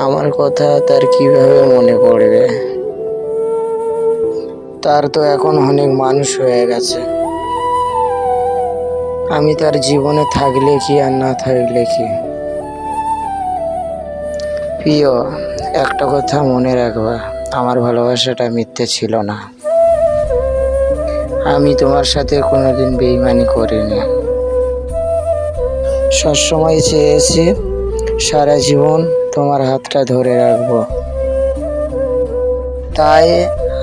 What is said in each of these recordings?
আমার কথা তার কিভাবে মনে পড়বে? তার তো এখন অনেক মানুষ হয়ে গেছে। আমি তার জীবনে থাকলে কি আর না থাকলে কি। প্রিয়, একটা কথা মনে রাখবা, আমার ভালোবাসাটা মিথ্যে ছিল না। আমি তোমার সাথে কোনোদিন বেইমানি করিনি। সবসময় চেয়েছি সারা জীবন তোমার হাতটা ধরে রাখবো। তাই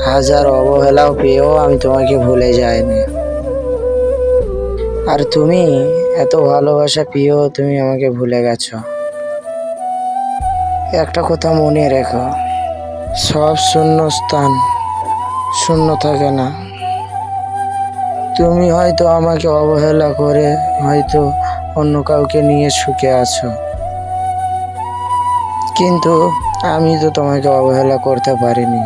হাজার অবহেলাও পেয়েও আমি তোমাকে ভুলে যাইনি। আর তুমি এত ভালোবাসা পেয়েও তুমি আমাকে ভুলে গেছো। একটা কথা মনে রেখো, সব শূন্য স্থান শূন্য থাকে না। তুমি হয়তো আমাকে অবহেলা করে হয়তো অন্য কাউকে নিয়ে সুখে আছো, কিন্তু আমি তো তোমাকে অবহেলা করতে পারিনি।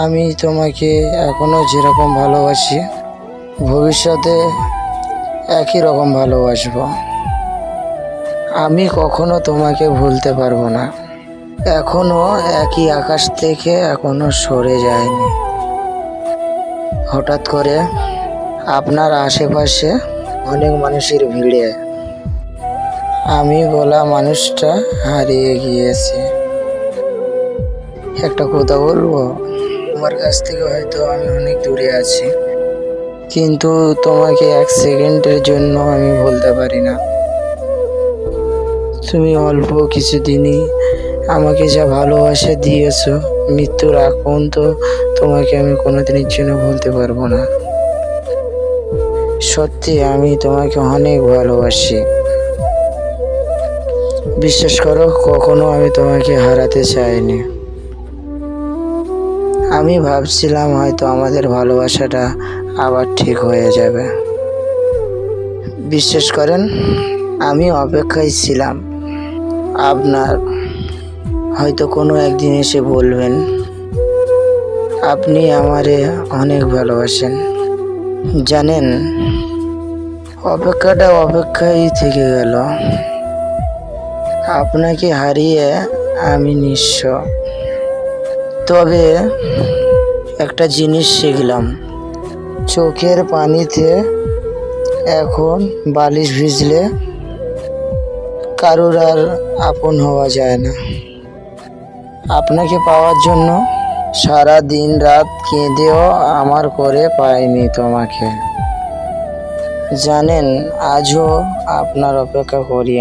আমি তোমাকে এখনো যেরকম ভালোবাসি, ভবিষ্যতে একই রকম ভালোবাসবো। আমি কখনো তোমাকে ভুলতে পারবো না। এখনো একই আকাশ থেকে এখনো সরে যায়নি। হঠাৎ করে আপনার আশেপাশে অনেক মানুষের ভিড়ে আমি বলা মানুষটা হারিয়ে গিয়েছে। একটা কথা বলবো, তোমার কাছ থেকে হয়তো আমি অনেক দূরে আছি, কিন্তু তোমাকে এক সেকেন্ডের জন্য আমি বলতে পারি না। তুমি অল্প কিছুদিনই আমাকে যা ভালোবাসা দিয়েছো, মৃত্যুর আগ পর্যন্ত তোমাকে আমি কোনোদিনের জন্য বলতে পারবো না। সত্যি আমি তোমাকে অনেক ভালোবাসি। বিশ্বাস করো, কখনো আমি তোমাকে হারাতে চাইনি। আমি ভাবছিলাম হয়তো আমাদের ভালোবাসাটা আবার ঠিক হয়ে যাবে। বিশ্বাস করেন, আমি অপেক্ষায় ছিলাম আপনার হয়তো কোনো একদিন এসে বলবেন আপনি আমারে অনেক ভালোবাসেন। জানেন, অপেক্ষাটা অপেক্ষাই থেকে গেল। আপনাকে হারিয়ে আমি নিঃস্ব। তবে একটা জিনিস শিখলাম, চোখের পানিতে এখন বালিশ ভিজলে কারোর আর আপন হওয়া যায় না। আপনাকে পাওয়ার জন্য সারা দিন রাত কেঁদেও আমার করে পাইনি তোমাকে। জানেন, আজও আপনার অপেক্ষা করি।